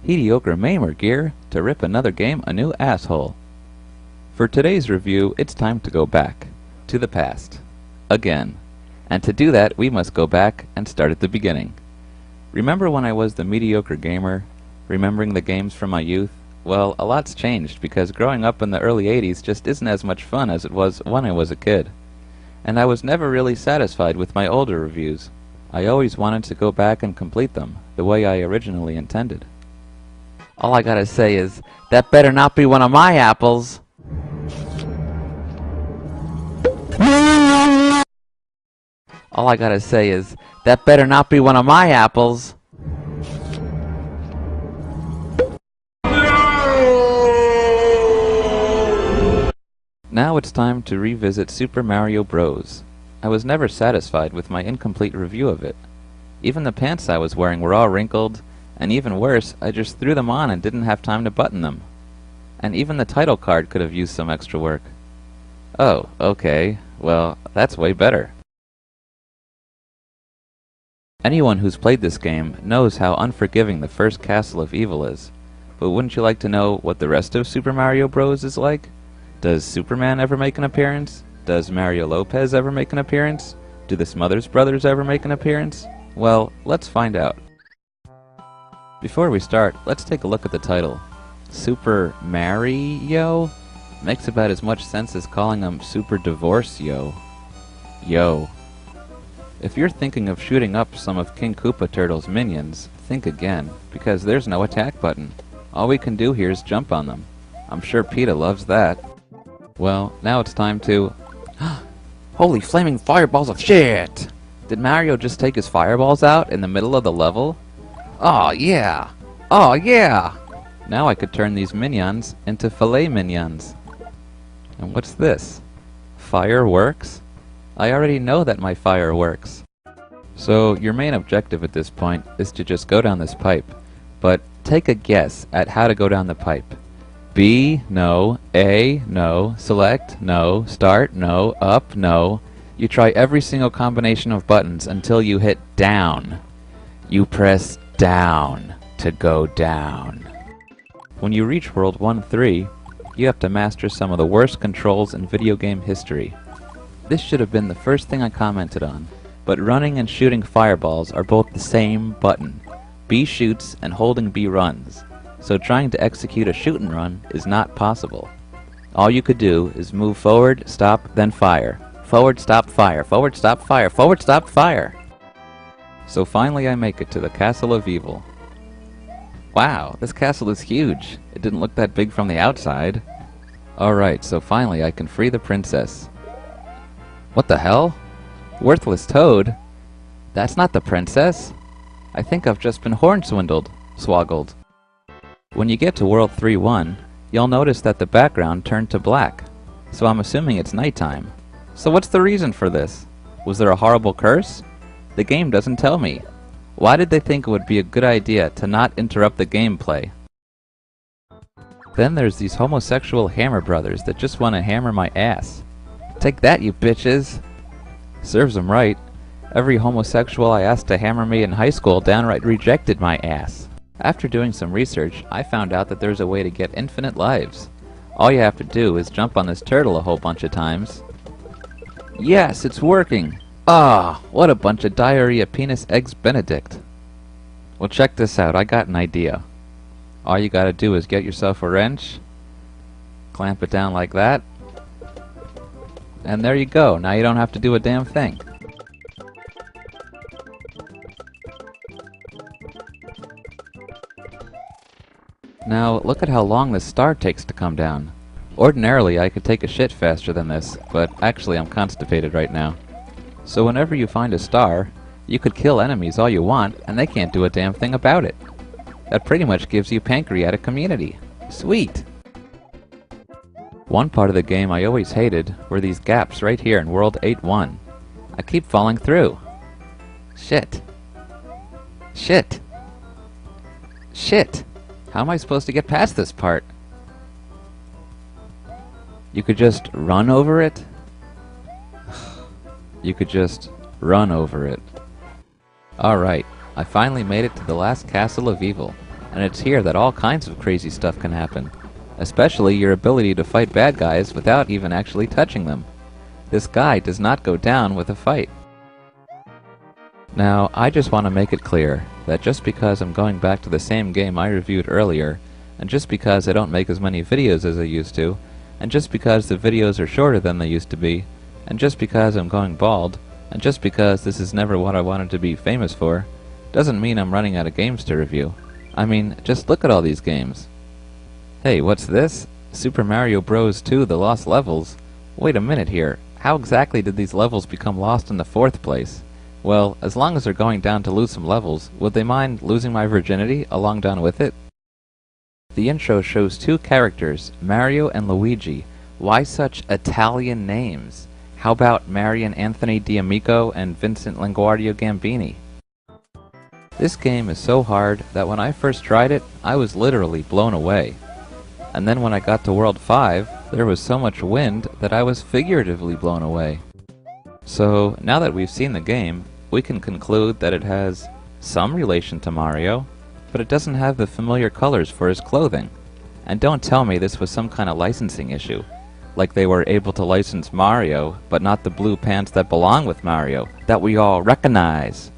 Mediocre Mamer gear to rip another game a new asshole. For today's review, it's time to go back to the past again. And to do that, we must go back and start at the beginning. Remember when I was the mediocre gamer, remembering the games from my youth? Well, a lot's changed because growing up in the early 80s just isn't as much fun as it was when I was a kid. And I was never really satisfied with my older reviews. I always wanted to go back and complete them the way I originally intended. All I gotta say is, that better not be one of my apples! All I gotta say is, that better not be one of my apples! Now it's time to revisit Super Mario Bros. I was never satisfied with my incomplete review of it. Even the pants I was wearing were all wrinkled, and even worse, I just threw them on and didn't have time to button them. And even the title card could have used some extra work. Oh, okay. Well, that's way better. Anyone who's played this game knows how unforgiving the first Castle of Evil is. But wouldn't you like to know what the rest of Super Mario Bros. Is like? Does Superman ever make an appearance? Does Mario Lopez ever make an appearance? Do the Smothers Brothers ever make an appearance? Well, let's find out. Before we start, let's take a look at the title. Super Mario? Makes about as much sense as calling him Super Divorce Yo. Yo. If you're thinking of shooting up some of King Koopa Turtle's minions, think again, because there's no attack button. All we can do here is jump on them. I'm sure PETA loves that. Well, now it's time to... Holy flaming fireballs of shit! Did Mario just take his fireballs out in the middle of the level? Aw, yeah! Aw, yeah! Now I could turn these minions into filet minions. And what's this? Fireworks? I already know that my fire works. So your main objective at this point is to just go down this pipe. But take a guess at how to go down the pipe. B, no. A, no. Select, no. Start, no. Up, no. You try every single combination of buttons until you hit down. You press down to go down. When you reach World 1-3, you have to master some of the worst controls in video game history. This should have been the first thing I commented on, but running and shooting fireballs are both the same button. B shoots and holding B runs, so trying to execute a shoot and run is not possible. All you could do is move forward, stop, then fire. Forward, stop, fire. Forward, stop, fire. Forward, stop, fire. So finally I make it to the Castle of Evil. Wow, this castle is huge. It didn't look that big from the outside. Alright, so finally I can free the princess. What the hell? Worthless Toad? That's not the princess. I think I've just been hornswindled. Swoggled. When you get to World 3-1, you'll notice that the background turned to black. So I'm assuming it's nighttime. So what's the reason for this? Was there a horrible curse? The game doesn't tell me. Why did they think it would be a good idea to not interrupt the gameplay? Then there's these homosexual hammer brothers that just want to hammer my ass. Take that, you bitches! Serves them right. Every homosexual I asked to hammer me in high school downright rejected my ass. After doing some research, I found out that there's a way to get infinite lives. All you have to do is jump on this turtle a whole bunch of times. Yes, it's working! Ah, what a bunch of diarrhea penis eggs Benedict. Well, check this out, I got an idea. All you gotta do is get yourself a wrench, clamp it down like that, and there you go, now you don't have to do a damn thing. Now, look at how long this star takes to come down. Ordinarily, I could take a shit faster than this, but actually I'm constipated right now. So whenever you find a star, you could kill enemies all you want, and they can't do a damn thing about it. That pretty much gives you pancreatic immunity. Sweet! One part of the game I always hated were these gaps right here in World 8-1. I keep falling through. Shit. Shit. Shit! How am I supposed to get past this part? You could just run over it? You could just run over it. Alright, I finally made it to the last Castle of Evil, and it's here that all kinds of crazy stuff can happen, especially your ability to fight bad guys without even actually touching them. This guy does not go down with a fight. Now, I just want to make it clear that just because I'm going back to the same game I reviewed earlier, and just because I don't make as many videos as I used to, and just because the videos are shorter than they used to be, and just because I'm going bald, and just because this is never what I wanted to be famous for, doesn't mean I'm running out of games to review. I mean, just look at all these games. Hey, what's this? Super Mario Bros. 2 The Lost Levels? Wait a minute here, how exactly did these levels become lost in the fourth place? Well, as long as they're going down to lose some levels, would they mind losing my virginity along down with it? The intro shows two characters, Mario and Luigi. Why such Italian names? How about Marion Anthony D'Amico and Vincent LaGuardia Gambini? This game is so hard that when I first tried it, I was literally blown away. And then when I got to World 5, there was so much wind that I was figuratively blown away. So, now that we've seen the game, we can conclude that it has some relation to Mario, but it doesn't have the familiar colors for his clothing. And don't tell me this was some kind of licensing issue, like they were able to license Mario, but not the blue pants that belong with Mario, that we all recognize.